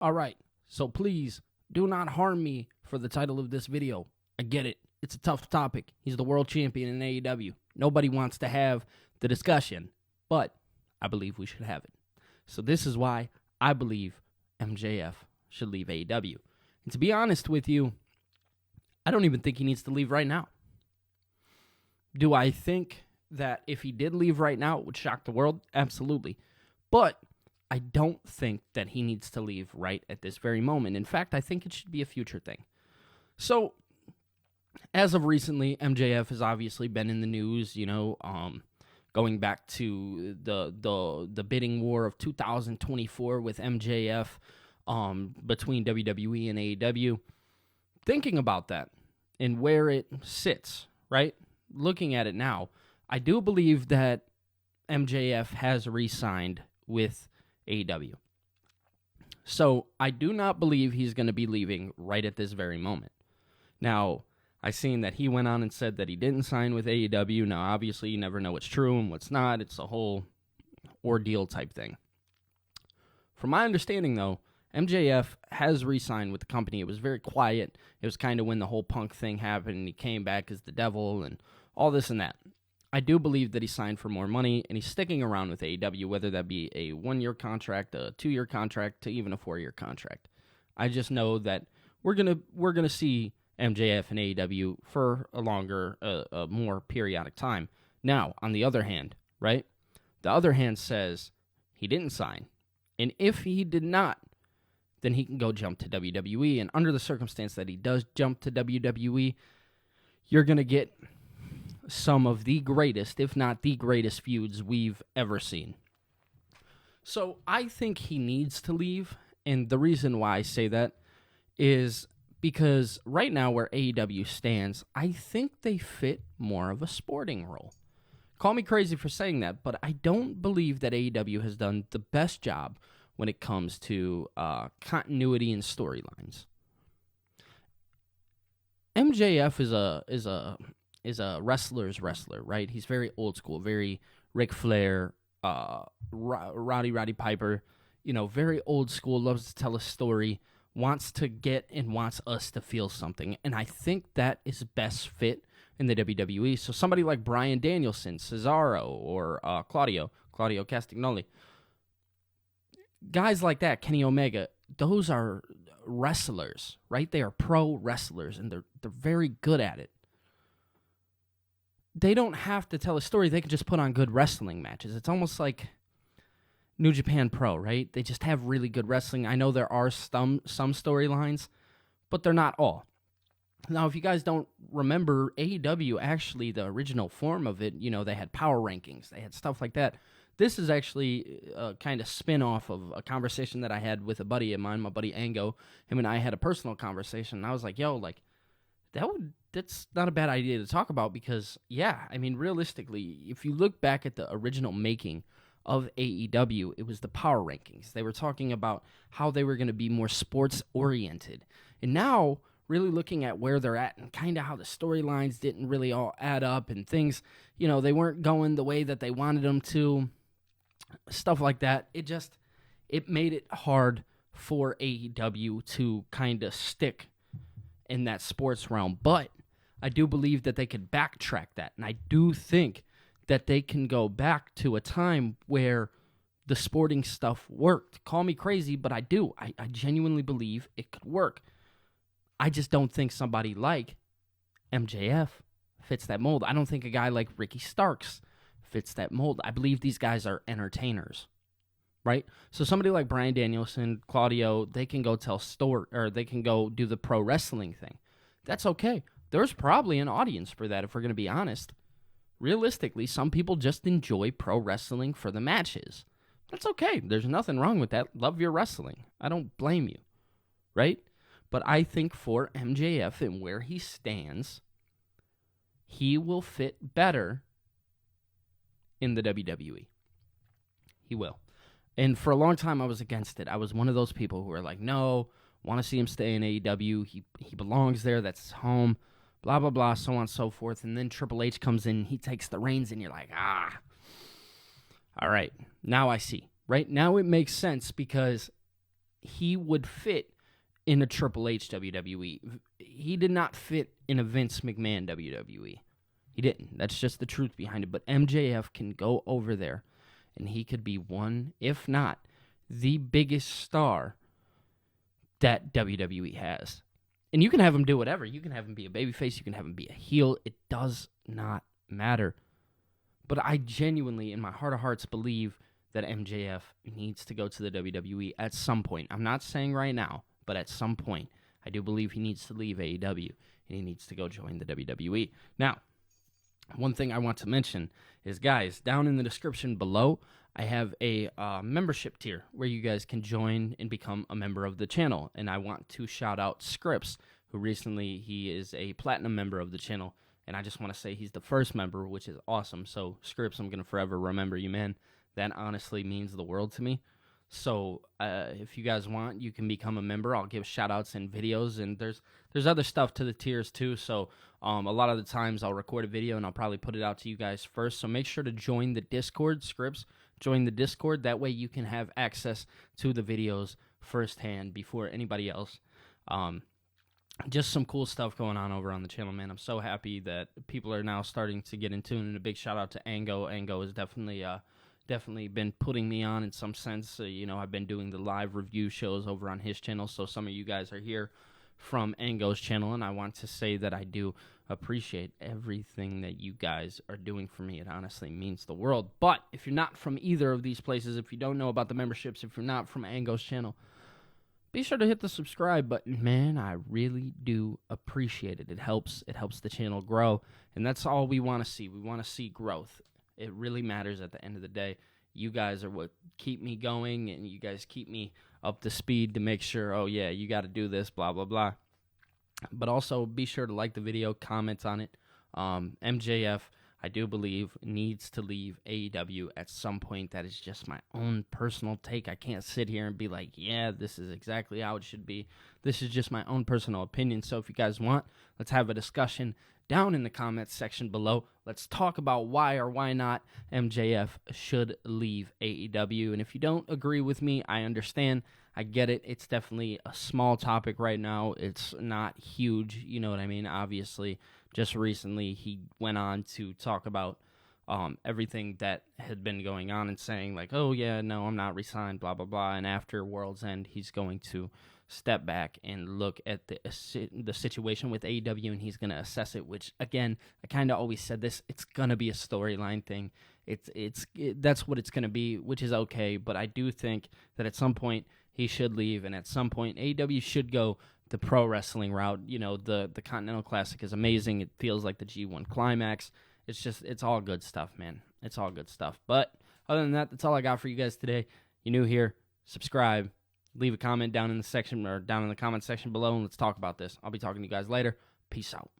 All right, so please do not harm me for the title of this video. I get it. It's a tough topic. He's the world champion in AEW. Nobody wants to have the discussion, but I believe we should have it. So this is why I believe MJF should leave AEW. And to be honest with you, I don't even think he needs to leave right now. Do I think that if he did leave right now, it would shock the world? Absolutely. But I don't think that he needs to leave right at this very moment. In fact, I think it should be a future thing. So, as of recently, MJF has obviously been in the news, going back to the bidding war of 2024 with MJF between WWE and AEW. Thinking about that and where it sits, right? Looking at it now, I do believe that MJF has re-signed with AEW. So I do not believe he's going to be leaving right at this very moment. Now, I seen that he went on and said that he didn't sign with AEW. Now, obviously, you never know what's true and what's not. It's a whole ordeal type thing. From my understanding, though, MJF has re-signed with the company. It was very quiet. It was kind of when the whole Punk thing happened and he came back as the devil and all this and that. I do believe that he signed for more money, and he's sticking around with AEW, whether that be a 1-year contract, a 2-year contract, to even a 4-year contract. I just know that we're gonna see MJF and AEW for a longer, a more periodic time. Now, on the other hand, right? The other hand says he didn't sign, and if he did not, then he can go jump to WWE, and under the circumstance that he does jump to WWE, you're gonna get some of the greatest, if not the greatest, feuds we've ever seen. So I think he needs to leave, and the reason why I say that is because right now where AEW stands, I think they fit more of a sporting role. Call me crazy for saying that, but I don't believe that AEW has done the best job when it comes to continuity and storylines. MJF is a wrestler's wrestler, right? He's very old school, very Ric Flair, Roddy Piper, very old school, loves to tell a story, wants to get and wants us to feel something. And I think that is best fit in the WWE. So somebody like Bryan Danielson, Cesaro, or Claudio Castagnoli, guys like that, Kenny Omega, those are wrestlers, right? They are pro wrestlers, and they're very good at it. They don't have to tell a story. They can just put on good wrestling matches. It's almost like New Japan Pro, right? They just have really good wrestling. I know there are some storylines, but they're not all. Now, if you guys don't remember, AEW, actually, the original form of it, they had power rankings. They had stuff like that. This is actually a kind of spin-off of a conversation that I had with a buddy of mine, my buddy Ango. Him and I had a personal conversation, and I was like, that's not a bad idea to talk about because, realistically, if you look back at the original making of AEW, it was the power rankings. They were talking about how they were going to be more sports-oriented. And now, really looking at where they're at and kind of how the storylines didn't really all add up and things, they weren't going the way that they wanted them to, stuff like that. It made it hard for AEW to kind of stick in that sports realm, but I do believe that they could backtrack that, and I do think that they can go back to a time where the sporting stuff worked. Call me crazy, but I do. I genuinely believe it could work. I just don't think somebody like MJF fits that mold. I don't think a guy like Ricky Starks fits that mold. I believe these guys are entertainers, right? So somebody like Bryan Danielson, Claudio, they can go tell story, or they can go do the pro wrestling thing. That's okay. There's probably an audience for that if we're going to be honest. Realistically, some people just enjoy pro wrestling for the matches. That's okay. There's nothing wrong with that. Love your wrestling. I don't blame you, right? But I think for MJF and where he stands, he will fit better in the WWE. He will. And for a long time, I was against it. I was one of those people who were like, no, want to see him stay in AEW. He belongs there. That's his home. Blah, blah, blah, so on and so forth. And then Triple H comes in, he takes the reins, and you're like, all right, now I see. Right now it makes sense because he would fit in a Triple H WWE. He did not fit in a Vince McMahon WWE. He didn't. That's just the truth behind it. But MJF can go over there, and he could be one, if not the biggest star that WWE has. And you can have him do whatever. You can have him be a babyface. You can have him be a heel. It does not matter. But I genuinely, in my heart of hearts, believe that MJF needs to go to the WWE at some point. I'm not saying right now, but at some point, I do believe he needs to leave AEW, and he needs to go join the WWE. Now, one thing I want to mention is, guys, down in the description below, I have a membership tier where you guys can join and become a member of the channel. And I want to shout out Scripps, who recently, he is a platinum member of the channel. And I just want to say he's the first member, which is awesome. So, Scripps, I'm going to forever remember you, man. That honestly means the world to me. So, if you guys want, you can become a member. I'll give shout-outs and videos, and there's other stuff to the tiers, too. So, a lot of the times I'll record a video, and I'll probably put it out to you guys first. So, make sure to join the Discord, Scripps. Join the Discord. That way you can have access to the videos firsthand before anybody else. Just some cool stuff going on over on the channel, man. I'm so happy that people are now starting to get in tune. And a big shout out to Ango. Ango has definitely been putting me on in some sense. I've been doing the live review shows over on his channel. So some of you guys are here from Ango's channel, and I want to say that I do appreciate everything that you guys are doing for me. It honestly means the world. But if you're not from either of these places, if you don't know about the memberships, if you're not from Ango's channel, be sure to hit the subscribe button, man. I really do appreciate it. It helps the channel grow, and that's all we want to see. We want to see growth. It really matters at the end of the day. You guys are what keep me going, and you guys keep me up to speed to make sure, oh, yeah, you got to do this, blah, blah, blah. But also be sure to like the video, comment on it. MJF, I do believe, needs to leave AEW at some point. That is just my own personal take. I can't sit here and be like, yeah, this is exactly how it should be. This is just my own personal opinion. So if you guys want, let's have a discussion down in the comments section below. Let's talk about why or why not MJF should leave AEW. And if you don't agree with me, I understand. I get it. It's definitely a small topic right now. It's not huge. You know what I mean? Obviously, just recently he went on to talk about everything that had been going on and saying like, oh, yeah, no, I'm not re-signed, blah, blah, blah. And after World's End, he's going to step back and look at the situation with AEW, and he's going to assess it, which, again, I kind of always said this. It's going to be a storyline thing. That's what it's going to be, which is okay. But I do think that at some point he should leave, and at some point AEW should go the pro wrestling route. The Continental Classic is amazing. It feels like the G1 Climax. It's all good stuff, man. It's all good stuff. But other than that, that's all I got for you guys today. You're new here, subscribe, leave a comment down in the comment section below, and let's talk about this. I'll be talking to you guys later. Peace out.